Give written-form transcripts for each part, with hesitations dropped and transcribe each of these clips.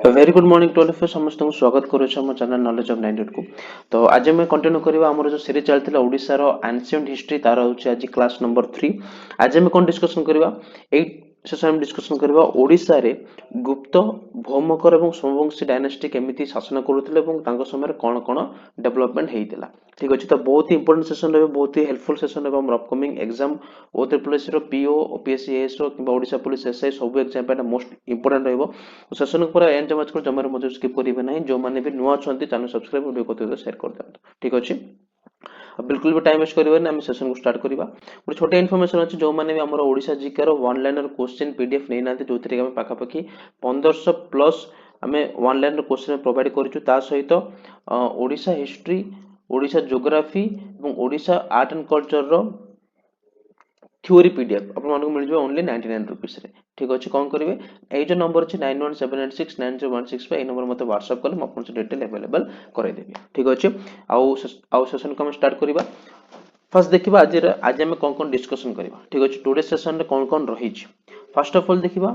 Very good morning to all of you समस्त को स्वागत करूछु हम चैनल नॉलेज ऑफ 98 को। तो आज हम कंटिन्यू करबा हमर जो सीरीज चलथिला ओडिसा रो एंशिएंट हिस्ट्री तार होछि आज क्लास नंबर 3। आज हम कोन डिस्कशन करबा एई सेशन में डिस्कशन करबा ओडिसा रे गुप्त भौमकर एवं सोमवंशी डायनास्टी केमिति शासन करूथिले एवं तांको समय रे कोन कोन डेवलपमेंट हेइतिला। ठीक अछि तो बहुत ही इंपोर्टेंट सेशन रहबे बहुत ही हेल्पफुल सेशन रहबे हमर अपकमिंग एग्जाम ओ ट्रिपल एस रो पीओ ओपीएससी एस रो किबा ओडिसा पुलिस एसआई सब एग्जाम पे मोस्ट इंपोर्टेंट रहबो। सेशन पूरा एंड जमाच को जमार मजे स्किप करिवे नाही जो माने भी नुवा छंती चैनल सब्सक्राइब वीडियो को शेयर कर देंतु। ठीक अछि बिल्कुल भी टाइम वेस्ट करिवे ना हम सेशन को स्टार्ट करिबा। गोटे छोटे इन्फॉर्मेशन अछि जो माने भी हमर ओडिसा जीके रो वन लाइनर क्वेश्चन पीडीएफ नै नाते जोथि हम पाखा पाखी 1500 प्लस हमें वन लाइनर क्वेश्चन प्रोवाइड करिछु ता सहित ओडिसा हिस्ट्री ओडिसा ज्योग्राफी एवं ओडिसा आर्ट एंड कल्चर रो थ्योरी पीडीएफ अपन मानको मिल जो ओनली 99 रुपीस रे। ठीक अछि कोन करिवे ए जो नंबर अछि 9178690165 ए नंबर मते व्हाट्सएप करले म अपन से डिटेल अवेलेबल करै देबी। ठीक अछि आउ सेशन को हम स्टार्ट करिबा। फर्स्ट देखिबा आज हम कोन डिस्कशन करिबा। ठीक अछि टुडे सेशन रे कोन रही छि। फर्स्ट ऑफ ऑल देखिबा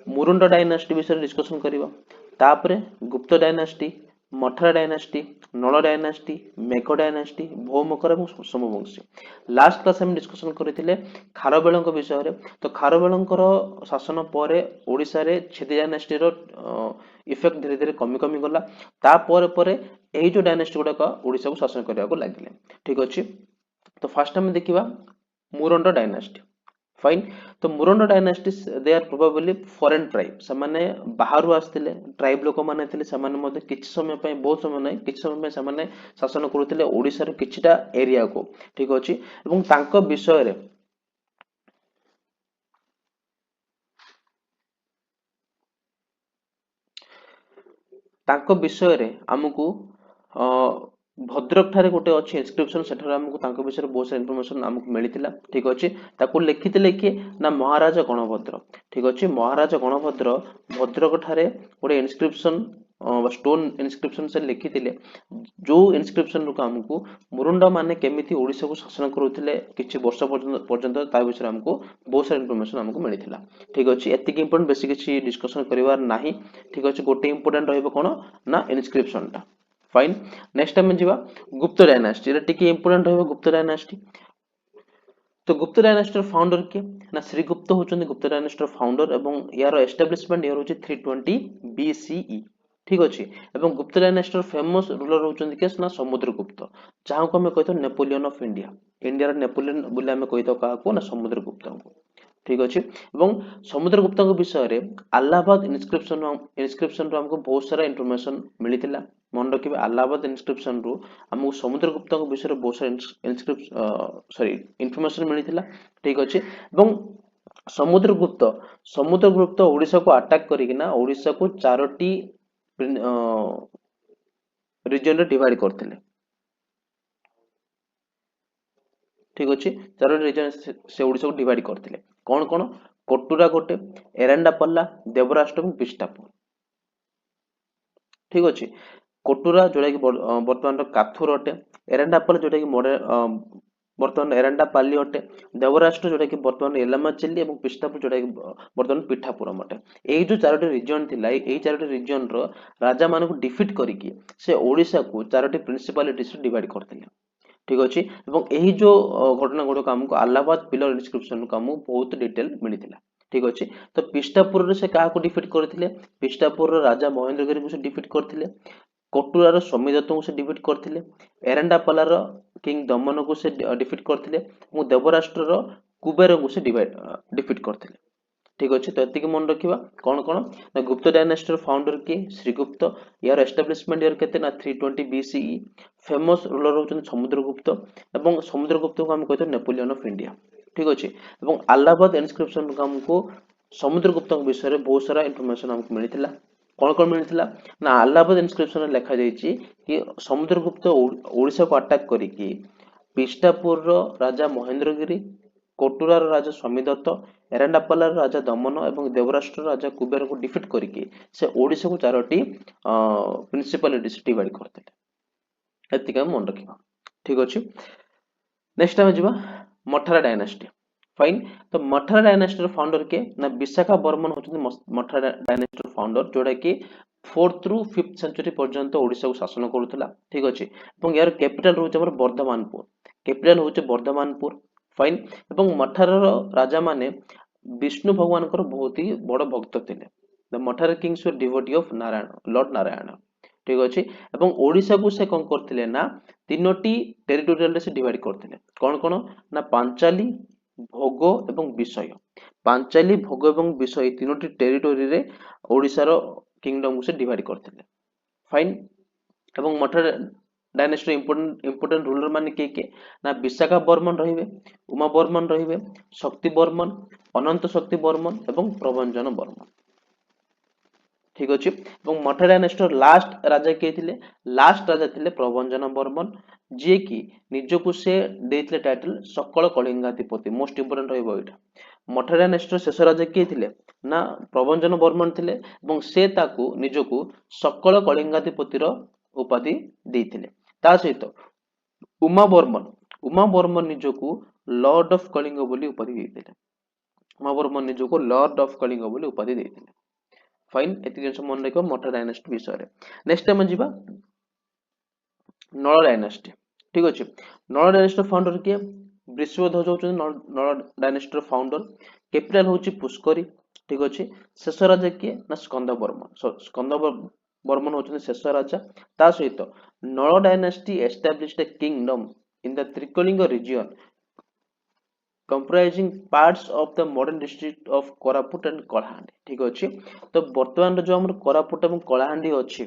मुरुंडा डायनास्टी विषय डिस्कशन करिबा तापरे गुप्त डायनास्टी मठरा डायनास्टी नल डायनास्टी मेघ डायनास्टी भौमकर एवं सोमवंशी। लास्ट क्लास हम डिस्कशन करथिले खारबेलଙ୍କ विषय रे। तो खारबेलଙ୍କର शासन परे ओडिसा रे छेदी डायनास्टी रो इफेक्ट धीरे धीरे कमी कमी गला ता परे परे एही जो डायनास्टी गुडा का ओडिसा को शासन करिया को लागिले। ठीक अछि तो फर्स्ट हम देखिबा मुरुंडा डायनास्टी। फाइन तो Murunda dynasty they are probably foreign tribe समाने बाहरु आस्थिले ट्राइब लोक माने थिले समाने मध्ये किछ समय पय बहुत समय नै किछ समय में समाने शासन करूथिले ओडिसा रे किछटा एरिया को। ठीक अछि एवं तांको विषय रे तांको विषय रे हमकु भद्रक ठारे गोटे अछि इंस्क्रिप्शन सेठार हमकु तांको विषय बहुत सारा इंफॉर्मेशन हमकु मिलितिला। ठीक अछि ताकू लिखितिले कि ना महाराजा गणभद्र। ठीक अछि महाराजा गणभद्र भद्रक ठारे गोटे इंस्क्रिप्शन स्टोन इंस्क्रिप्शन से लिखितिले जो इंस्क्रिप्शन को हमकु मुरुंडा माने केमिति ओडिसा को शासन करूथिले किछि वर्ष पर्यंत ता विषय हमकु बहुत सारा इंफॉर्मेशन हमकु मिलितिला। ठीक अछि एतिक इंपोर्टेंट बेसी किछि डिस्कशन करिवार नाही। ठीक अछि गोटे इंपोर्टेंट रहइबो कोन ना इंस्क्रिप्शन टा। फाइन नेक्स्ट टाइम जिबा गुप्त डायनास्टी रे टिके इंपोर्टेंट रहइबो गुप्त डायनास्टी। तो गुप्त डायनास्टी फाउंडर के ना श्रीगुप्त होचंदी गुप्त डायनास्टी फाउंडर एवं यार एस्टैब्लिशमेंट ईयर होची 320 बीसीई। ठीक अछि एवं गुप्त डायनास्टी फेमस रूलर होचंदी के ना समुद्रगुप्त जहां को हम कहतो नेपोलियन ऑफ इंडिया। इंडिया रे नेपोलियन बोले हम कहतो का को ना समुद्रगुप्त को। ठीक अछि एवं समुद्रगुप्त को विषय रे अलाहाबाद इंस्क्रिप्शन रो हमको बहुत सारा इंफॉर्मेशन मिलितिला। मन रखिबे अलाहाबाद इंस्क्रिप्शन रो हमको समुद्रगुप्त को विषय रे बहुत सारा इंफॉर्मेशन मिलितिला। ठीक अछि एवं समुद्रगुप्त ओडिसा को अटैक करिकिना ओडिसा को चारोटी रीजन रे डिवाइड करथिले। ठीक अछि चारोटी रीजन से ओडिसा को डिवाइड करथिले कोन कोन कोटुरा गोटे एरंडापल्ला देवराष्ट्र और पिष्टापुर। ठीक अछि कोटुरा जोडा कि वर्तमान काथुर अटे एरंडापल्ला जोडा कि वर्तमान एरंडापाली अटे देवराष्ट्र जोडा कि वर्तमान एलामाचिल्ली और पिष्टापुर जोडा कि वर्तमान पिठापुरम अटे। एई जो चारोटी रीजन थिला एई चारोटी रीजन रो राजा मानको डिफीट करिकि से ओडिसा को चारोटी प्रिंसिपालिटीज रे डिवाइड करथिले। ठीक अछि एवं एही जो घटना गुडक हमको अलाहाबाद पिलर इंस्क्रिप्शन को हमको बहुत डिटेल मिलितिला। ठीक अछि तो पिष्टापुर रे से काहा को डिफीट करथिले पिष्टापुर रो राजा महेंद्रगिरी को से डिफीट करथिले कोटुरा रो स्वामीदत्त को से डिफीट करथिले एरंडापल्ला रो किंग दमन को से डिफीट करथिले और देवराष्ट्र रो कुबेर को से डिफीट करथिले। ठीक अछि तो एतिक मन रखिबा कोन कोन ना गुप्त डायनास्टी रो फाउंडर के श्रीगुप्त यार एस्टैब्लिशमेंट ईयर केते ना 320 बीसीई फेमस रूलर होचन समुद्रगुप्त एवं समुद्रगुप्त को हम कहतो नेपोलियन ऑफ इंडिया। ठीक अछि एवं अलाहाबाद इंस्क्रिप्शन को हमको समुद्रगुप्त के विषय रे बहुत सारा इंफॉर्मेशन हमको मिलितिला कोन कोन मिलितिला ना अलाहाबाद इंस्क्रिप्शन रे लिखा जायछि कि समुद्रगुप्त ओडिसा को अटैक करिकि पिष्टापुर रो राजा महेंद्रगिरी कोटुरा रो राजा स्वामीदत्त एरंडापल्ला रो राजा दमन एवं देवराष्ट्र राजा कुबेर को डिफीट करिकि से ओडिसा को चारोटी प्रिंसिपालिटीज डिवाइड करथिले। एतिक मन रखिबा। ठीक अछि नेक्स्ट टाइम जिबा मठरा डायनास्टी। फाइन तो मठरा डायनास्टी फाउंडर के ना विशाखा बर्मन होचंदी मठरा डायनास्टी फाउंडर जोडा कि फोर्थ रु फिफ्थ सेंचुरी पर्यंत ओडिशा को शासन करुला ठीक अच्छे यार कैपिटल रोचे हमर वर्धमानपुर कैपिटल होचे वर्धमानपुर फाइन एवं मठार राजा माने विष्णु भगवान बहुत ही बड़ भक्त थे the Mathar Kings were devotee of Narayan Lord Narayan ठीक अच्छे एवं ओडिशा को से कौन करथिले ना तीनोटी टेरिटोरियल रे से डिवाइड करथिले कौन कौन ना पांचाली भोग एवं विषय पांचाली भोग एवं विषय तीनोटी टेरिटोरी रे ओडिशा रो किंगडम को से डिवाइड करथिले फाइन एवं मठार डायनेस्टी इंपोर्टेंट रूलर माने के ना विशाखा बर्मन रहिबे उमा बर्मन रहिबे शक्ति बर्मन अनंत शक्ति बर्मन एवं प्रभंजन बर्मन ठीक अच्छे मठा डायनेस्टर लास्ट राजा किए थे लास्ट राजा थे प्रभंजन बर्मन जी कि निजको से देते टाइटल सकल कलिंगाधिपति मोस्ट इंपोर्टेंट रहा मठा डायनेस्टर शेष राजा किए थे ना प्रभंजन बर्मन थे से ताकू निजको सकल कलिंगाधिपतिर उपाधि देते सहित उमा बर्मन निजको लॉर्ड ऑफ कलिंग बोली उपाधि देते उमा बर्मन निजको लॉर्ड ऑफ कलिंग बोली उपाधि देते फाइन एति जिनस मन रखियो मठा डायनेस्टी विषय रे नेक्स्ट टाइम जिबा नल डायनेस्टी ठीक अछि नल डायनेस्टी फाउंडर के वृषभध्वज होचन नल डायनेस्टी फाउंडर कैपिटल होची पुष्करी ठीक अछि शेष राजा के ना स्कंद बर्मन होचन शेष राजा ता सहित Nala dynasty established a kingdom in the Trikalinga region comprising parts of the modern district of Koraput and Kalahandi ठीक अच्छे तो वर्तमान जो हमर कोरापुट एवं कलाहांडी अच्छी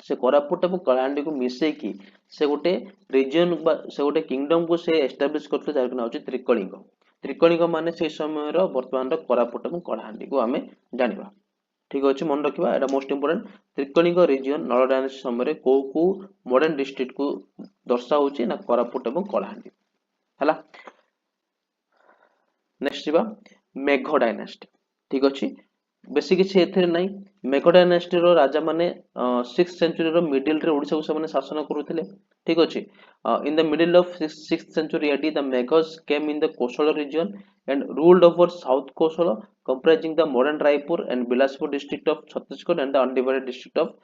से कोरापुट एवं कलाहांडी को मिसे की से गोटे रीजन से गोटे किंगडम को से एस्टैब्लिश करते जाकर ना त्रिकलिंग त्रिकलिंग माने से समय रो वर्तमान रो कोरापुट एवं कलाहांडी को हमें जानिबा ठीक अच्छे मन रखिबा एटा मोस्ट इंपोर्टेंट त्रिकलिंग रीजन नल डायनेस्टी समय को मॉडर्न डिस्ट्रिक्ट को दर्शा होची ना कोरापुट एवं कलाहांडी हला नेक्स्ट जीवा मेघ डायनेस्टी ठीक अच्छे बेसी किसी एथिरे नहीं मेघ डायनेस्टी रो राजा माने 6th सेंचुरी रो मिडिल रे ओडिसा को से शासन करूथिले ठीक अच्छे in the middle of 6th century AD the Meghas came in the Kosala region and ruled over South Kosala comprising the modern Raipur and Bilaspur district of Chhattisgarh and the undivided district of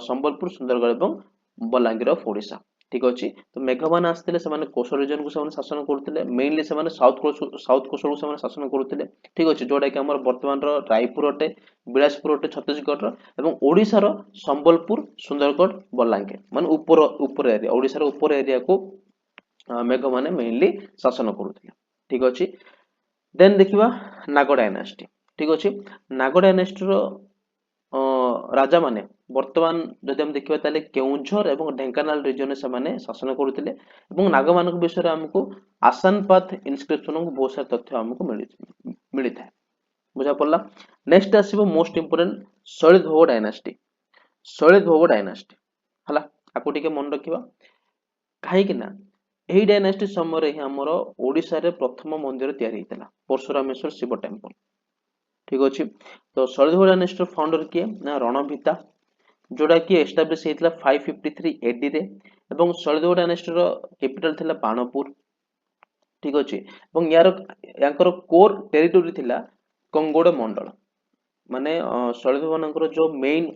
Sambalpur Sundargarh एवं Balangir of Odisha ठीक अच्छे तो मेघमान आसते कोसल रीजन को शासन करते मेनली साउथ कोसल को शासन करते ठीक अच्छे जोटा कि वर्तमान रायपुर अटे बिलासपुर अटे छत्तीसगढ़ ओडिशार संबलपुर सुंदरगढ़ बलांगीर मान ऊपर एरिया ओडिशार ऊपर एरिया को मेघ माने मेनली शासन करते ठीक अच्छे देन देखिबा नाग डायनेस्टी ठीक अच्छे नाग डायनेस्टी राजा माने वर्तमान जदि हम देखिबा ताले केउंझर एवं ढेंकानाल रीजन से माने शासन करथिले एवं नाग मानक विषय रे हमको आसान पाथ इनस्क्रिप्शन को बहुत सारा तथ्य हमको मिली था बुझा पड़ला नेक्स्ट आसीबो मोस्ट इंपोर्टेंट शैलित भोग डायनेस्टी हला आको टिके मन रखिबा काहे कि ना एही डायनेस्टी समय रे हमर ओडिसा रे प्रथम मंदिर तयारी हितला परशुरामेश्वर शिव टेंपल ठीक अच्छे तो शैलित भोग डायनेस्टी फाउंडर किए ना रणभिता जोड़ा कि एस्टाब्लिश हेतला 553 एडी रे एवं शैलित भोग डायनेस्टी रो कैपिटल थिला बाणपुर ठीक अच्छे यार कोर टेरिटोरी थिला कंगोड़ मंडल माने शैलित भोग जो मेन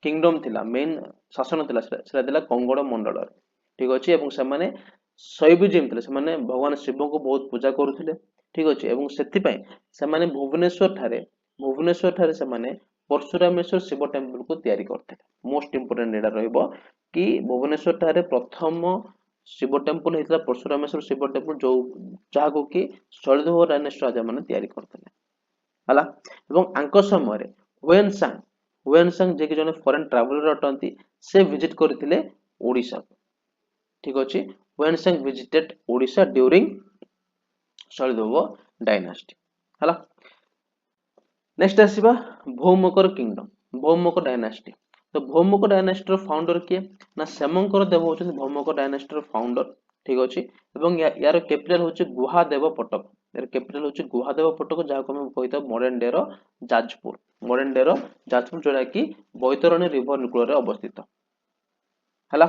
किंगडम थिला मेन शासन थिला सेटा थिला कंगोड़ मंडल ठीक अच्छे एवं से माने शैविज्म थिले से माने भगवान शिव को बहुत पूजा करूथिले ठीक अच्छे एवं सेति पय से माने भुवनेश्वर ठारे से माने परशुरामेश्वर शिव टेम्पल को तैयारी करते मोस्ट इंपोर्टेंट एटा रहइबो कि भुवनेश्वर ठारे प्रथम शिव टेम्पल हेतला परशुरामेश्वर शिव टेम्पल जो जहा को कि शैलित भोग डायनेस्टी राजा माने तैयारी करते हला एवं आंक समय रे हुएनसांग जे कि जने फॉरेन ट्रैवलर अटंती से विजिट करथिले ओडिसा ठीक अछि हुएनसांग विजिटेड ओडिसा ड्यूरिंग शैलित भोग डायनेस्टी हला नेक्स्ट आसीबा भौमकर किंगडम भौमकर डायनेस्टी तो भौमकर डायनेस्टी रो फाउंडर के ना सेमंकर देव होचन भौमकर डायनेस्टी रो फाउंडर ठीक अछि एवं यार कैपिटल होचे गुहादेव पटक यार कैपिटल होचे गुहादेव पटक जहा को हम कहिता मॉडर्न डे रो जाजपुर जोड़ा कि बैतरणी रिवर निकल रे अवस्थित हला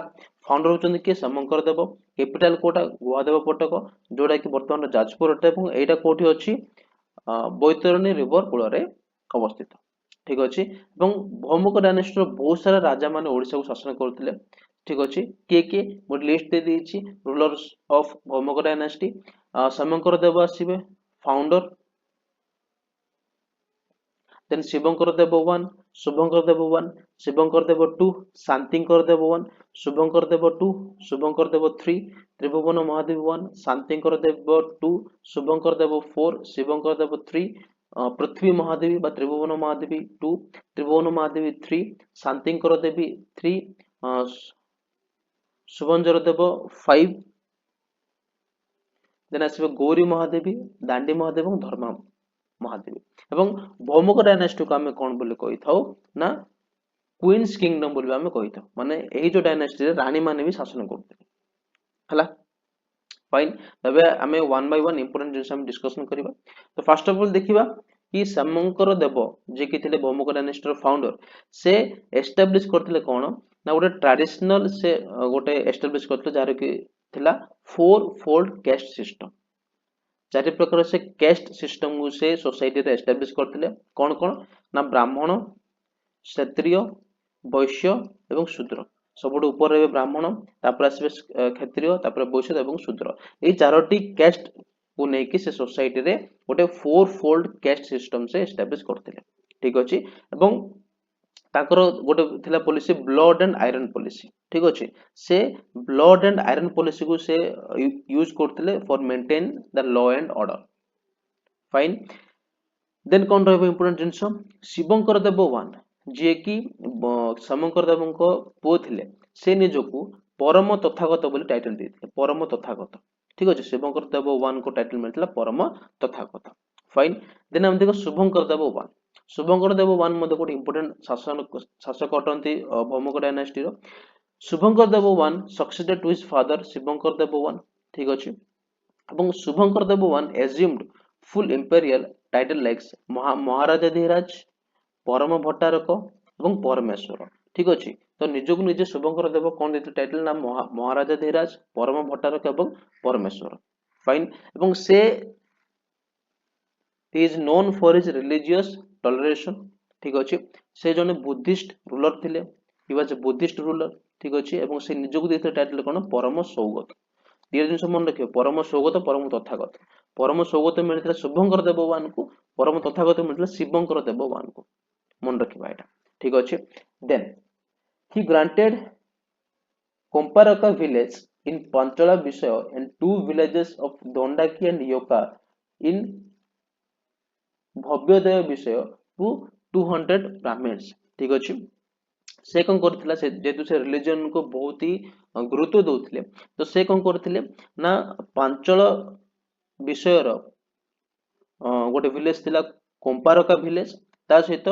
फाउंडर होचन के सेमंकर देव कैपिटल कोटा गुहादेव पटक जोड़ा कि वर्तमान जाजपुर अटे एवं एटा कोठी अछि बैतरणी रिवर कूल रे अवस्थित ठीक अच्छे भौमिक डायनेस्टी बहुत सारा राजा माने ओडिशा को शासन करते ठीक अच्छे किए गोटे लिस्ट दे देछि rulers of Bhaumika dynasty Samankara Deva आसीबे फाउंडर देन शिवंकर देव 1 शुभंकर देव 1 शिवंकर देव 2 शांतिंकर देव 1 शुभंकर देव 2 शुभंकर देव 3 त्रिभुवन महादेव 1 शांतिंकर देव 2 शुभंकर देव 4 शिवंकर देव 3 पृथ्वी महादेवी बा त्रिभुवन महादेवी 2 त्रिभुवन महादेवी 3 शांतिंकर देवी 3 शुभंजर देव 5 देन आसीबे गौरी महादेवी दांडी महादेव और धर्मा महादेवी एवं भौमिक डायनेस्टी को आम कौन बोली कही था ना क्वीन्स किंगडम बोली आम कही था माने यही जो डायनेस्टी रानी माने भी शासन करते हला फाइन तबे आमे वन बाय वन इंपोर्टेंट जिंस हम डिस्कशन करिबा तो फर्स्ट ऑफ ऑल देखिबा कि समंकर देव जे कि थिले भौमिक डायनेस्टी फाउंडर से एस्टैब्लिश करथिले कोन ना गोटे ट्रेडिशनल से गोटे एस्टैब्लिश करथिले जार कि थिला फोर फोल्ड कैस्ट सिस्टम चारि प्रकार से कैस्ट सिस्टम को से सोसाइटी रे एस्टैब्लिश करथिले कोन कोन ना ब्राह्मण क्षत्रिय वैश्य एवं शूद्र सबुठु ऊपर रे ब्राह्मण तापर आसीबे क्षत्रिय तापर वैश्य एवं शूद्र ए चारोटी कैस्ट को नै कि से सोसाइटी रे गोटे फोर फोल्ड कैस्ट सिस्टम से एस्टैब्लिश करथिले ठीक अछि एवं ताकर गोटे थिला policy blood and iron policy ठीक अछि से ब्लड एंड आयरन पॉलिसी को से यूज करथिले for maintain the law and order fine then कोन रहबो इंपोर्टेंट जिंस शिवंकर देव 1 जे कि समंकर देव को पो थिले से निजको परम तथागत बोली टाइटल देथिले परम तथागत ठीक अछि शिवंकर देव 1 को टाइटल मिलथिला परम तथागत फाइन देन हम देखो शुभंकर देव 1 शुभंकर देव 1 मध्ये कोट इंपोर्टेंट शासक अटंती भौमिक डायनेस्टी रो Shubhankar Deva 1 succeeded to his father Shivankar Deva 1 ठीक अछि एवं Shubhankar Deva 1 assumed full imperial title likes Maharaja Dhiraj Param Bhattarak एवं परमेश्वर ठीक अछि तो निजको निजे शुभंकर देव कोन देते टाइटल नाम महाराजा धीराज परम भट्टारक एवं परमेश्वर फाइन एवं से he is known for his religious toleration ठीक अछि से जने बुद्धिस्ट रूलर थिले he was a buddhist ruler ठीक अछि एवं से निजको देते टाइटल कोन परम सौगत ये दिन मन रखियो परम सौगत परम सौगत मिलथिला शुभंकर देव 1 को परम तथागत मिलथिला शिवंकर देव 1 को मन रखिबा एटा ठीक अछि then he granted Komparaka village in Panchala Visaya and 2 villages of Dondaki and Yoka in भव्योदय विषय टू 200 ब्राह्मण्स ठीक अछि से कोन करथिला से जेतु से रिलीजन को बहुत ही गुरुत्व दउथिले तो से कोन करथिले ना पांचल विषय रो गोटे विलेज थिला कोंपारका विलेज ता सहित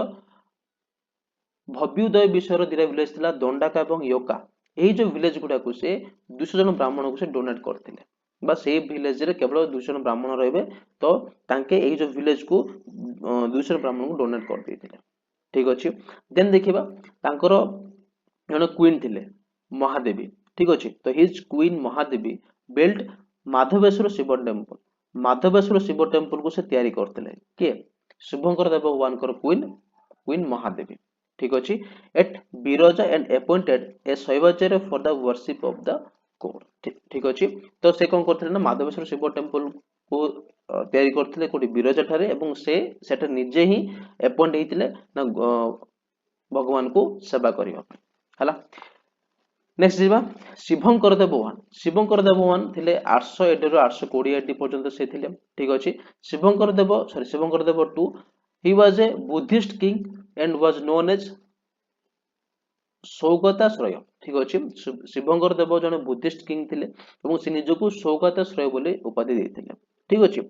भव्योदय विषय रो दिरा विलेज थिला दंडाका एवं योका एही जो विलेज गुडा को से 200 जन ब्राह्मण को से डोनेट करथिले बा से विलेज रे केवल 200 जन ब्राह्मण रहबे तो तांके एही जो विलेज को 200 ब्राह्मण को डोनेट कर देथिले ठीक अछि देन देखिबा तांकर जने क्वीन थिले महादेवी ठीक अछि तो his queen Mahadevi built Madhaveshwar Shiva temple को से तयारी करथिले के शुभंकर देव 1 कर क्वीन महादेवी ठीक अछि at Biraja and appointed a Shaivacharya for the worship of the god ठीक अछि तो से कोन करथिले ना माधवेश्वर शिव टेंपल को तयारी करथिले कोठी बिरजा ठारे एवं से सेटा निजे ही अपॉइंट हेतिले ना भगवान को सेवा करियो हला नेक्स्ट जीवा शिवंकर देव 1 थिले 800 एडी रो 820 एडी पर्यंत से थिले ठीक अछि Shivankara Deva 2 he was a Buddhist king and was known as Saugatashraya ठीक अछि शिवंकर देव जने बुद्धिस्ट किंग थिले एवं से निजको सौगताश्रय बोली उपाधि देथिले ठीक अछि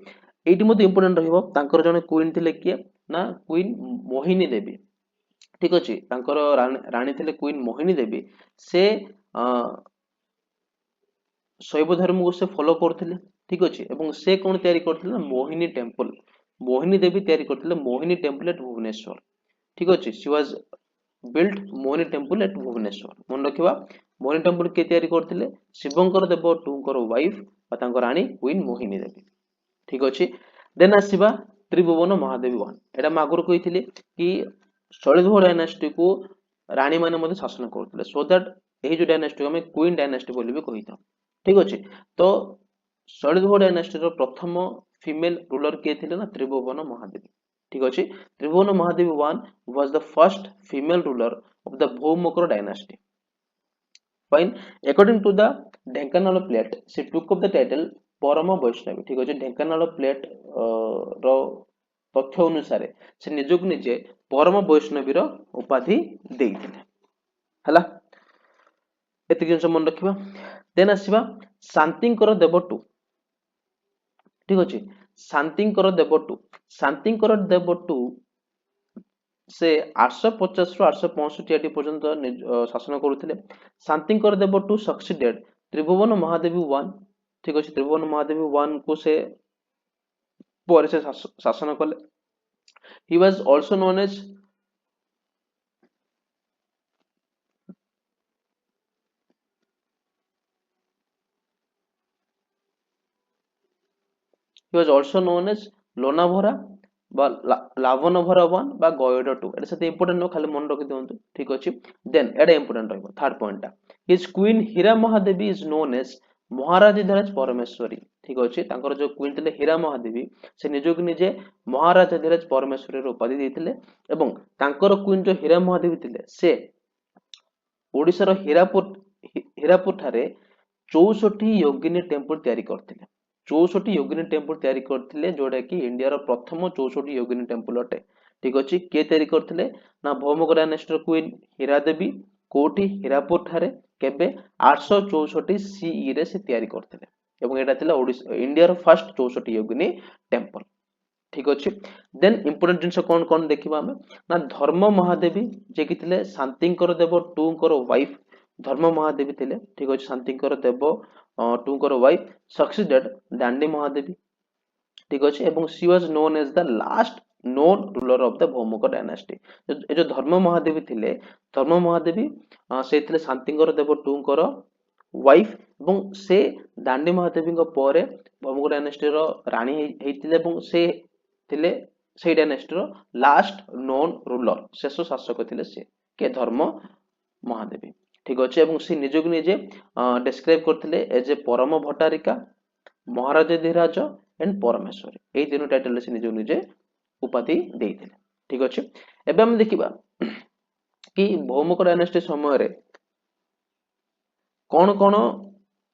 एटी मध्ये इंपोर्टेंट रहिबो तांकर जने क्वीन थिले किए ना क्वीन मोहिनी देवी ठीक अछि तांकर रानी थिले क्वीन मोहिनी देवी से शैव धर्म को से फॉलो करथिले ठीक अछि एवं से कोन तयारी करथिले मोहिनी देवी तयारी करथिले मोहिनी टेंपल एट भुवनेश्वर ठीक अछि she was built Mohini temple at Bhubaneswar मन रखिबा मोहिनी टेंपल के तयारी करथिले शिवंकर देव 2 कर वाइफ आ तांकर रानी क्वीन मोहिनी देवी ठीक अछि देन आसीबा त्रिभुवन महादेवी 1 एटा मागुर कहिथिले कि ଶୈଳଧୂଳ ଡାଇନାଷ୍ଟି को ରାଣୀ ମାନେ ମଧ୍ୟ ଶାସନ କରୁଥିଲେ ସୋ ଦ୍ୟାଟ ଏହି ଯୋଉ ଡାଇନାଷ୍ଟି ଆମେ କ୍ୱିନ୍ ଡାଇନାଷ୍ଟି ବୋଲି ବି କହିଥାଉ ଠିକ ଅଛି ତ ଶୈଳଧୂଳ ଡାଇନାଷ୍ଟିର ପ୍ରଥମ ଫିମେଲ ରୁଲର କିଏ ଥିଲେ ନା ତ୍ରିଭୁବନ ମହାଦେବୀ ଠିକ ଅଛି Tribhuvana Mahadevi one was the first female ruler of the Bhaumakara dynasty fine according to the Dhenkanal plate she took up the title ପରମ ବୈଷ୍ଣବୀ ଠିକ ଅଛି ଢେଙ୍କାନାଳ ପ୍ଲେଟ ର ତଥ୍ୟ ଅନୁସାରେ ସେ ନିଜକୁ ନିଜେ ପରମ ବୈଷ୍ଣବୀର ଉପାଧି ଦେଇଥିଲେ ହେଲା ଏତିକି ଜିନିଷ ମନେ ରଖିବା ଦେନ୍ ଆସିବା ଶାନ୍ତିଙ୍କର ଦେବ ଟୁ ଠିକ ଅଛି ଶାନ୍ତିଙ୍କର ଦେବ ଟୁ ସେ 850 ରୁ 865 AD ପର୍ଯ୍ୟନ୍ତ ଶାସନ କରୁଥିଲେ ଶାନ୍ତିଙ୍କର ଦେବ ଟୁ ସକ୍ସିଡେଡ ତ୍ରିଭୁବନ ମହାଦେବୀ 1 ଠିକ ଅଛି ତ୍ରିଭୁବନ ମହାଦେବୀ 1 କୁ ସେ ପରେ ସେ ଶାସନ କଲେ he was also known as ଲୋନାଭରା বা ଲାବଣଭରା 1 বা ଗୟଡ 2 এটা ସେତେ ଇମ୍ପୋର୍ଟାଣ୍ଟ ନୁହଁ ଖାଲି ମନେ ରଖି ଦିଅନ୍ତୁ ଠିକ ଅଛି ଦେନ୍ ଏଟା ଇମ୍ପୋର୍ଟାଣ୍ଟ ରହିବ third ପଏଣ୍ଟଟା his queen Hira Mahadevi is known as Maharajadhiraja Parameshwari ଠିକ ଅଛି ତାଙ୍କର ଯୋଉ କ୍ୱିନ୍ ଥିଲେ ହୀରା ମହାଦେବୀ ସେ ନିଜକୁ ନିଜେ ମହାରାଜାଧିରାଜ ପରମେଶ୍ୱରୀର ଉପାଧି ଦେଇଥିଲେ ଏବଂ ତାଙ୍କର କ୍ୱିନ୍ ଯୋଉ ହୀରା ମହାଦେବୀ ଥିଲେ ସେ ଓଡ଼ିଶାର ହୀରାପୁର ଠାରେ 64 योगिनी टेम्पल तैयारी करथिले 64 योगिनी टेम्पल तैयारी करथिले जोडा कि इंडिया रो प्रथम 64 योगिनी टेम्पल अटे ठीक अछि के तैयारी करथिले ना भौमक डायनेस्टी क्वीन हीरा देवी कोठी हीरापुर ठारे केबे 864 सीई रे से तैयारी करथिले एवं एटा थिला ओडिसा इंडिया रो फर्स्ट 64 योगिनी टेम्पल ठीक अछि देन इंपोर्टेंट जिंस कोन कोन देखिबा हमें ना धर्म महादेवी जे कि थिले शांतिंकर देव 2 कर वाइफ धर्म महादेवी थिले ठीक अछि शांतिंकर देव 2 कर वाइफ सक्सीडेड दांडी महादेवी ठीक अछि एवं she was known as the last known ruler of the Bhaumaka dynasty ए जो धर्म महादेवी थिले धर्म महादेवी से थिले शांतिंकर देव 2 कर वाइफ ଏବଂ ସେ ଦାଣ୍ଡି ମହାଦେବୀଙ୍କ ପରେ ଭୌମକ ଡାଇନାଷ୍ଟିର ରାଣୀ ହେଇଥିଲେ ଏବଂ ସେ ଥିଲେ ସେଇ ଡାଇନାଷ୍ଟିର ଲାଷ୍ଟ ନୋନ୍ ରୁଲର ଶେଷ ଶାସକ ଥିଲେ ସେ କେ ଧର୍ମ ମହାଦେବୀ ଠିକ ଅଛି ଏବଂ ସେ ନିଜକୁ ନିଜେ ଡେସ୍କ୍ରାଇବ କରିଥିଲେ ଏଜ ଏ ପରମ ଭଟ୍ଟାରିକା ମହାରାଜାଧିରାଜ ଏଣ୍ଡ ପରମେଶ୍ୱରୀ ଏଇ ତିନି ଟାଇଟଲରେ ସେ ନିଜକୁ ନିଜେ ଉପାଧି ଦେଇଥିଲେ ଠିକ ଅଛି ଏବେ ଆମେ ଦେଖିବା କି ଭୌମକ ଡାଇନାଷ୍ଟି ସମୟରେ कौन कौन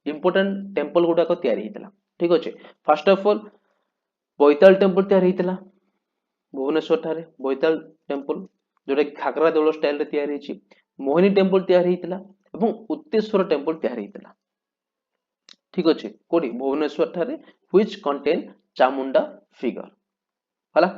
इंपोर्टेंट टेम्पल गुड़ाक तैयारी होता ठीक अच्छे fast of all Baital temple तैयारी होता भुवनेश्वर ठारे बैताल टेम्पल जोटा कि घागरा देउल स्टाइल रे तैयारी होची मोहिनी टेम्पल तैयारी होता एवं उत्तेश्वर टेम्पल तैयारी होता ठीक अच्छे कोडी भुवनेश्वर ठारे व्हिच कंटेन चामुंडा फिगर हला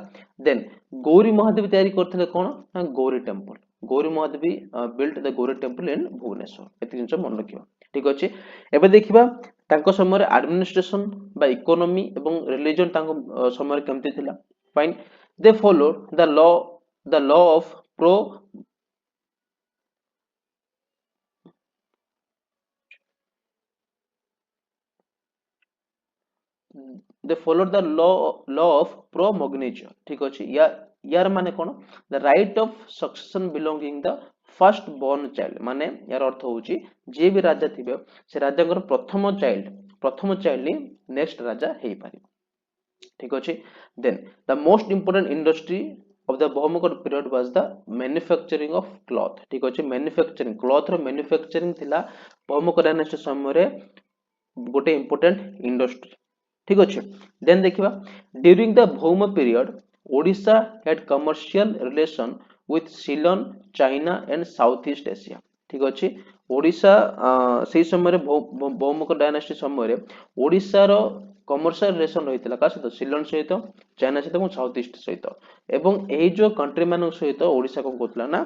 देन गौरी महादेवी तैयारी करथिले कोन ना Gauri temple Gauri Mahadevi built the Gauri temple in Bhubaneswar एति जिंस मन रखिबा ठीक अछि एबे देखिबा तांको समय एडमिनिस्ट्रेशन बा इकोनॉमी एवं रिलीजन तांको समय केमति थिला fine they follow the law of pro they followed the law of promogniture ठीक अछि यार माने कोन the right of succession belonging the first born child माने यार अर्थ होउची जे भी राजा थिबे से राजांकर प्रथम चाइल्ड ही नेक्स्ट राजा हेई पारि ठीक अछि then the most important industry of the Bhaumakot period was the manufacturing of cloth ठीक अछि manufacturing cloth रो manufacturing थिला Bhaumakot dynasty समय रे गोटे important industry ठीक अच्छे देन देखिबा during the Bhauma period Odisha had commercial relation with Ceylon China and South East Asia ठीक अच्छे ओडिशा से समय भौमक डायनास्टी समय ओडिशा रो कमर्शियल रिलेशन रहितला का सहित सीलन सहित चाइना सहित और साउथ ईस्ट सहित एवं एही जो कंट्री मान सहित ओडिशा को कोतला ना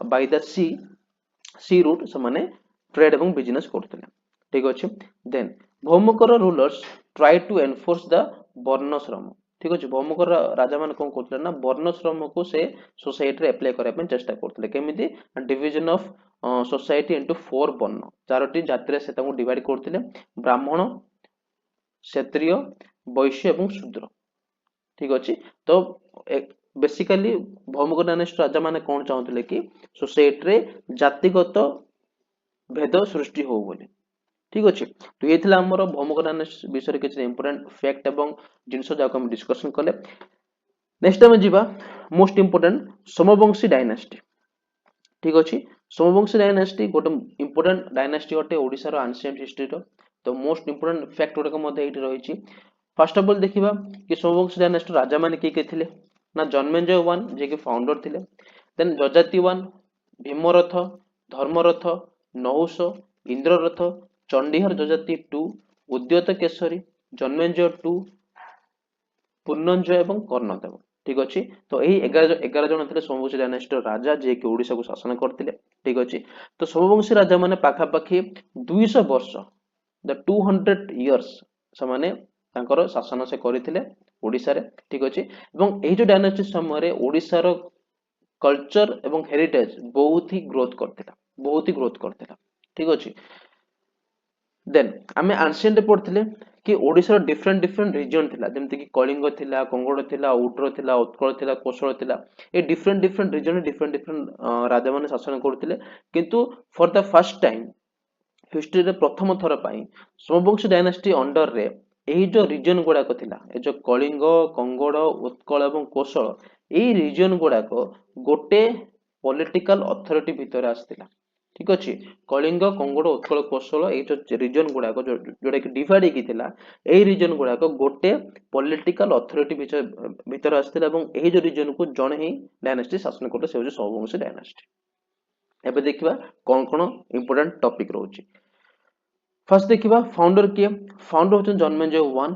बाय द सी रूट से माने ट्रेड एवं बिजनेस करथिले ठीक अच्छे then Bhaumakara rulers try to enforce the varnashrama ठीक अच्छे भौमकर राजा मान कौन करथिले ना वर्णश्रम को से सोसाइटी रे अप्लाई करै पे चेष्टा करथिले केमिति डिवीजन ऑफ सोसाइटी इनटू 4 वर्ण चारोटी जाति से ताको डिवाइड करथिले ब्राह्मण क्षत्रिय वैश्य एवं शूद्र ठीक अच्छे तो बेसिकली भौमिक डायनेस्टी राजा माने कौन चाहूले कि सोसाइटी रे जातिगत भेद सृष्टि हो बोली ठीक अच्छे तो ये आमर भौमिक डायनेस्टी विषय किसी इंपोर्टेंट फैक्ट एवं जिनस जाक हम डिस्कशन कले नेक्स्ट आम जीवा मोस्ट इंपोर्टेंट सोमवंशी डायनेस्टी ठीक अच्छे सोमवंशी डायनेस्टी गोटे इंपोर्टेंट डायनेस्टी अटे ओडिशार एंशिएंट हिस्ट्री तो मोस्ट इंपोर्टेंट फैक्ट गुड़ाक ये रही फर्स्ट ऑफ ऑल देखिबा कि सोमवंशी डायनेस्टी राजा माने किए थे ना जन्मेजय वन जे कि फाउंडर थे देन जजाति वन भीमरथ धर्मरथ नहुष इंद्ररथ चंडीहर जजाति टू उद्यत केशरी जन्मेजय टू पूर्णंजय एवं कर्णदेव ठीक अच्छे तो यही 11 जन थे सोमवंशी डायनेस्टी राजा जे कि ओडिशा को शासन करते ठीक अच्छे तो सोमवंशी राजा माने पाखापाखि 200 वर्ष द 200 इयर्स से तांकर शासन से करथिले ओडिसा रे ठीक अछि एवं एही जो डायनेस्टी समय रे ओडिसा रो कल्चर एवं हेरिटेज बहुत ही ग्रोथ करथिला ठीक अछि देन आमे एंशिएंट पढ़थिले कि ओडिसा रो डिफरेंट रीजन थिला जेमति कि कलिंग थिला कंगोड थिला उट्र थिला उत्कल थिला कोशल थिला ए डिफरेंट रीजन डिफरेंट राजा माने शासन करथिले किंतु for the first time history रे प्रथम थर पाई सोमवंशी डायनेस्टी अंडर रे एही जो रीजन गुड़ाक थिला ए जो कलिंग कंगोड उत्कल एवं कोशल एही रीजन गुड़ाक गोटे पॉलिटिकल अथॉरिटी भितर आस्थिला ठीक अछि कलिंग कंगोड उत्कल कोशल ए जो रीजन गुड़ाक जोडा कि डिवाइड हेकी थिला एही रीजन गुड़ाक गोटे पॉलिटिकल अथॉरिटी भितर आस्थिला एवं एही जो रीजन को जणे ही डायनेस्टी शासन करले से होजे सोमवंशी डायनेस्टी एबे देखिबा कोन कोन इंपोर्टेंट टॉपिक रहउची फर्स्ट देखिबा फाउंडर किए फाउंडर होचन जन्मेजय वन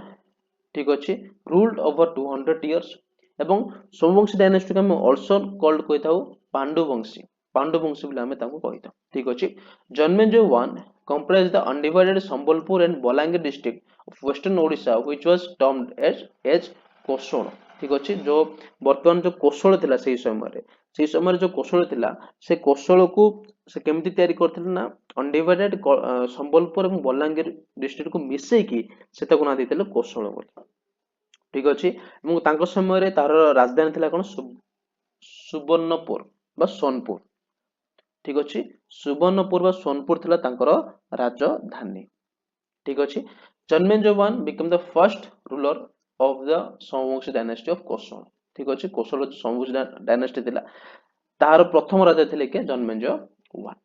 ठीक अच्छे रूल्ड ओवर 200 इयर्स एवं सोमवंशी डायनेस्टी को हम आल्सो कॉल्ड कहिताउ पांडुवंशी बोली हमें ताको कहिताउ ठीक अच्छे Janamejaya one comprised the undivided Sambalpur and Balangir district of western Odisha which was termed as कोशल ठीक अच्छे जो वर्तमान जो कोशल थिला सेही समय जो कोशल थिला से कोशल को से केमती तयारी करथिले ना अनडिवाइडेड संबलपुर और बलांगीर डिस्ट्रिक्ट को मिसई की से ताको ना देथिले कोशल बोली ठीक अछि एवं तांको समय रे तार राजधानी थिला कोन सुवर्णपुर बा सोनपुर ठीक अछि सुवर्णपुर बा सोनपुर थिला तांकर राजधानी ठीक अछि Janmejay one become the first ruler of the Somavanshi dynasty of Kosala ठीक अछि कोशल जो सोमवंशी डायनेस्टी थिला तार प्रथम राजा थिले के जन्मेजय वन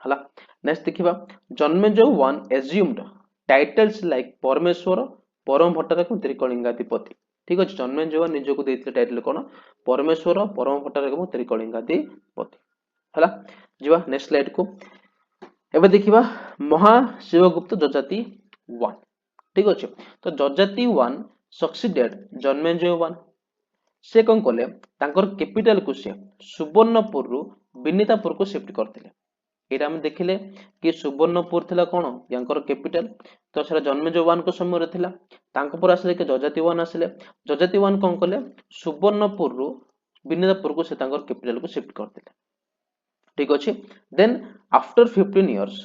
हला नेक्स्ट देखिबा Janamejaya one assumed titles like Parameshvara Parama Bhattaraka Trikalingadhipati ठीक अछि जन्मेजय वन निजको देथिले टाइटल कोन परमेश्वर परम भट्टारक त्रिकलिंगाधिपति हला जिबा नेक्स्ट स्लाइड को एबे देखिबा महाशिवगुप्त जजाति वन ठीक अछि तो जजाति वन सक्सीडेड जन्मेजय वन से कौन कले तांकर कैपिटल को से सुवर्णपुर रु बिनितापुर को शिफ्ट करथिले एटा हम देखिले कि सुवर्णपुर थिला कोन यांकर कैपिटल तो सेरा जन्मेजय वन को समय रे थिला तांको पर आसले के जजाति वन कौन कले सुवर्णपुर रु बिनितापुर को से तांकर कैपिटल को शिफ्ट करथिले ठीक अछि देन आफ्टर 15 इयर्स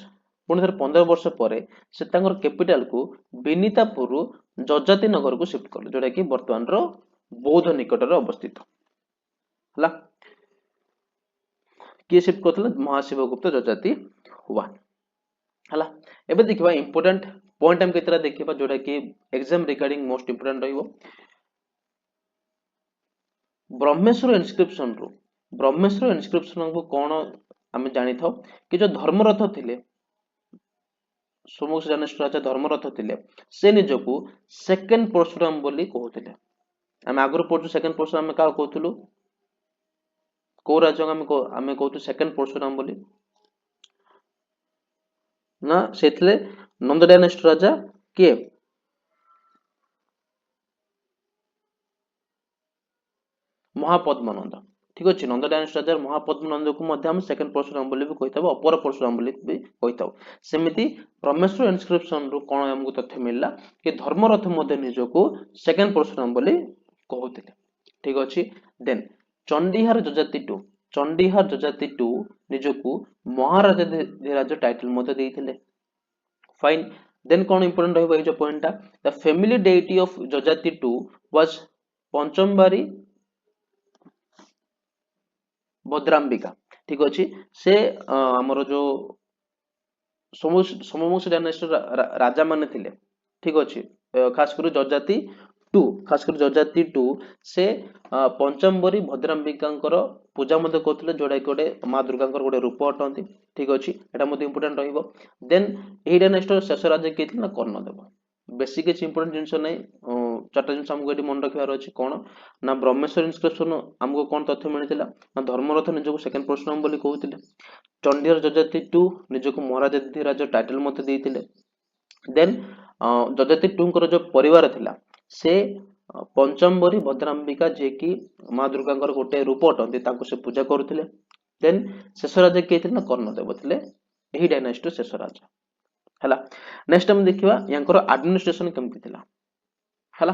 पुणी 15 वर्ष परे से तांकर कैपिटल को बिनितापुर रु जजाति नगर को शिफ्ट करले जोटा कि वर्तमान रो बौद्ध निकट रे अवस्थित हला किए शिफ्ट करथले महाशिवगुप्त जजाति वन हला एबे देखिबा इंपोर्टेंट पॉइंट हम केतरा देखिबा जोटा कि एग्जाम रिगार्डिंग मोस्ट इंपोर्टेंट रहिबो ब्रह्मेश्वर इनस्क्रिप्शन को कोन हम जानि थाउ कि जो धर्मरथ थिले सोमवंशी डायनेस्टी राजा धर्मरथ थिले से निजको सेकंड परशुराम बोली कहउथिले हम आगरो पढु सेकंड परशुराम में का कहउथुलु को राजा हमें कहतु सेकंड परशुराम बोली ना सेथले नंद डायनेस्टी राजा के महापद्मनंद ठीक अछि नंद डायनेस्टी राजा महापद्मनंद को मध्य हम सेकंड परशुराम बोली भी कहिताब अपर परशुराम बोली भी कहिताब सेमिति ब्रह्मेश्वर इनस्क्रिप्शन रु कोन हमको तथ्य मिलला कि धर्मरथ मध्य निजको सेकंड परशुराम बोली कहउथिले ठीक अछि देन चंडीहार जजाति टू निजको महाराजा धीराज टाइटल मते देइथिले फाइन देन कोन इंपोर्टेंट रहबो ए जो पॉइंट द फैमिली डेइटी ऑफ जजाति टू वाज पंचमबारी ଭଦ୍ରାମ୍ବିକା ଠିକ ଅଛି ସେ ଆମର ଯୋଉ सोमवंशी डायनेस्टी राजा माने थिले ठीक अच्छे खास कर जजाति टू खास कर जजाति टू से पंचमबरी भद्राम्बिका पूजा करते जोड़ा कि गोटे माँ दुर्गा गोटे रूप अटंती ठीक अच्छे यहाँ इंपोर्टाट देन यही डायनेस्टी शेष राजा किए ना कर्णदेव बेसिक किसी इंपोर्टेंट जिनस ना चार्टा जिन आमको ये मन रखार अच्छे कौन ना ब्रह्मेश्वर इनस्क्रिप्शन आमको कौन तथ्य मिलता ना धर्मरथ निजक सेकेंड परशुराम बोली कहते चंडीर जजाति टू निजक महाराज टाइटल मत देते देन जजाति टू जो परिवार थिला से पंचमबरी भद्राम्बिका जे कि माँ दुर्गा गोटे रूप अटंती से पूजा करुले देन शेष राजा किए ना कर्णदेव थे यही डायनेस्टी शेष राजा है नेक्स्ट हम देखिबा यांकर एडमिनिस्ट्रेशन केमती थिला है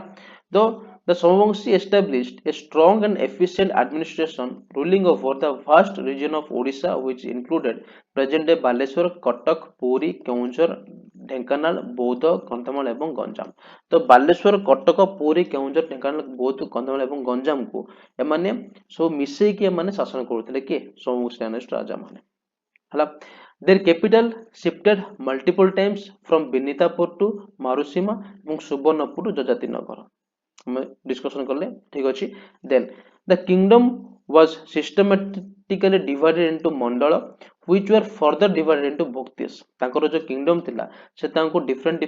तो the Somavamshi established a strong and efficient administration ruling over the vast region of Odisha which included present day Baleshwar, Katak, Puri, Keonjhar, Dhenkanal बौद्ध कंधमाल एवं गंजाम तो बालेश्वर कटक पुरी केउंझर ढेंकानाल बौद्ध कंधमाल एवं गंजाम को एमाने सब मिसई के एमाने शासन करथिले के सोमवंशी डायनेस्टी राजा माने हला their capital shifted multiple times from Benitapur to Marusima एवं सुवर्णपुर to जजाति नगर हम डिस्कशन करले ठीक अछि then the kingdom was systematically divided into mandala which were further divided into bhuktis तांकर जो kingdom थिला से तांको different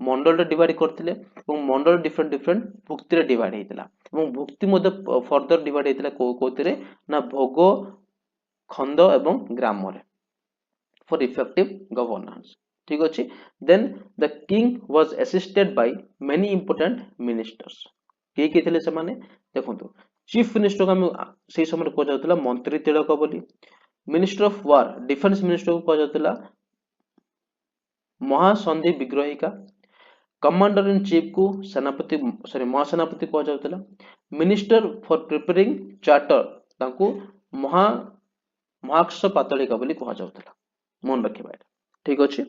मंडल रे डिवाइड करथिले एवं मंडल different भुक्ति रे डिवाइड हेतिला एवं भुक्ति मध्ये फर्दर डिवाइड हेतिला कोतिरे ना भोग खंड एवं ग्राम रे for effective governance ठीक अछि then the king was assisted by many important ministers के थिले से माने देखंतु चीफ मिनिस्टर को हम से समय को जाउतला मंत्री तिलक बोली minister of war defence minister को को जाउतला महासंधि विग्रहिका कमांडर इन चीफ को सेनापति सॉरी महासेनापति को जाउतला मिनिस्टर फॉर प्रिपेयरिंग चार्टर ताको महाक्ष पातलिका बोली को जाउतला मन रखिबा ठीक अछि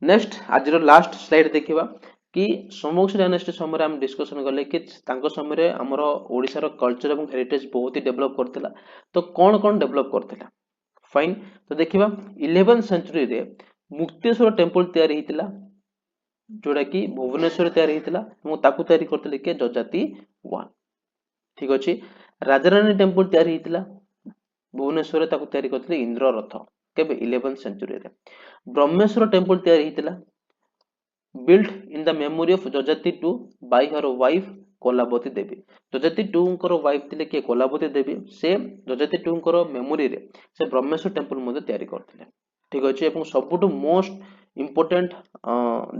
नेक्स्ट आज लास्ट स्लाइड देखिबा कि सोमवंशी डायनेस्टी समय हम डिस्कशन करले कि तांको समय हमर ओडिसा रो कल्चर एवं हेरिटेज बहुत ही डेवलप करथिला तो कोन डेवलप करथिला फाइन तो देखिबा 11th सेंचुरी रे मुक्तेश्वर टेंपल तयारी हितिला जोडा कि भुवनेश्वर तयारी हितिला एवं ताकू तयारी करथिले के जजाति 1 ठीक अछि राजारानी टेंपल तयारी हितिला भुवनेश्वर ताकू तयारी करथिले इंद्ररथ केबे 11th सेंचुरी रे ब्रह्मेश्वर टेंपल तयारी हितिला built in the memory of जजाति 2 by her wife कोलाबती देवी जजाति 2 कर वाइफ थिले के कोलाबती देवी से जजाति 2 कर मेमोरी रे से ब्रह्मेश्वर टेंपल मध्ये तयारी करथिले ठीक अछि एवं सबुटु मोस्ट इंपोर्टेंट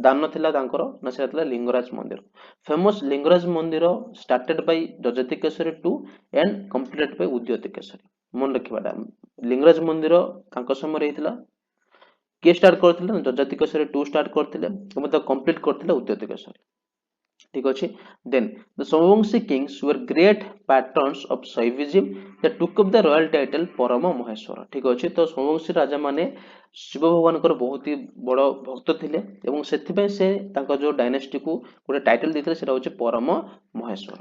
दान थिला तांकर ना से थिला लिंगराज मंदिर फेमस लिंगराज मंदिर started by Jajati Keshari 2 and completed by Udyoti Keshari मन रखिबाडा लिंगराज मंदिर तांकर समय रहितला के स्टार्ट करथिले जजाति केसरी 2 स्टार्ट करथिले एवं ता कंप्लीट करथिले उद्योति केसरी ठीक अछि then the Somavamshi kings were great patrons of Shaivism that took up the royal title Parama Maheshvara ठीक अछि तो सोमवंशी राजा माने शिव भगवान कर बहुत ही बड़ भक्त थिले एवं सेति पे से तांका जो डायनेस्टी को गोटे टाइटल दिथिले सेटा होछि परम महेश्वर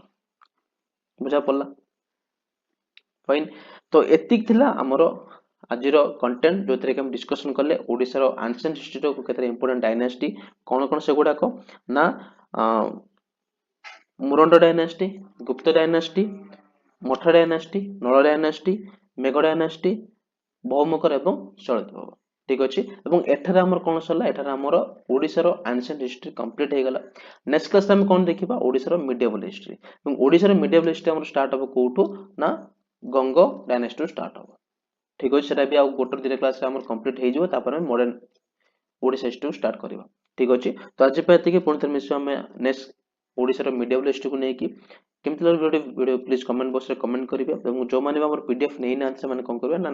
बुझा पड़ला फाइन तो एतिक थिला हमरो आजिर कंटेंट जो तरे हम डिस्कशन करले ओडिसा रो एंशिएंट हिस्ट्री को केते इंपोर्टेंट डायनेस्टी कोन से गुडा को ना मुरंड डायनेस्टी गुप्त डायनेस्टी मठ डायनेस्टी नल डायनेस्टी मेघ डायनेस्टी बहुमुखर एवं शैलदेव ठीक अछि एवं एठार हमर कोन सला एठार हमर ओडिसा रो एंशिएंट हिस्ट्री कंप्लीट हे गेला नेक्स्ट क्लास हम कोन देखिबा ओडिसा रो मिडिएवल हिस्ट्री एवं ओडिसा रो मिडिएवल हिस्ट्री हमर स्टार्ट हो कोठो ना गंग डायनेस्टी स्टार्ट हो ठीक अछि सेटा भी आ गोटर दिन क्लास हमर कंप्लीट हे जिवो तापर मॉडर्न ओडिसा हिस्ट्री स्टार्ट करबा ठीक अछि तो आज पे कि पुनः मिस हम नेक्स्ट ओडिसा रो मिडिएवल हिस्ट्री को नै कि केमति लागले वीडियो प्लीज कमेंट बॉक्स रे कमेंट करिवे एवं जो माने हमर पीडीएफ नै ना से माने कोन करबे ना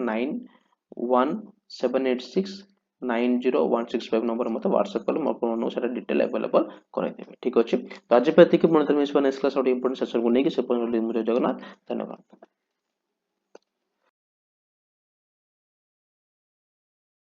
9178690165 नंबर मते व्हाट्सएप कर म आपन सारा डिटेल अवेलेबल कराइ देबे ठीक अछि तो आज पे कि पुनः मिस नेक्स्ट क्लास और इंपोर्टेंट सेशन को नै कि से जगन्नाथ धन्यवाद।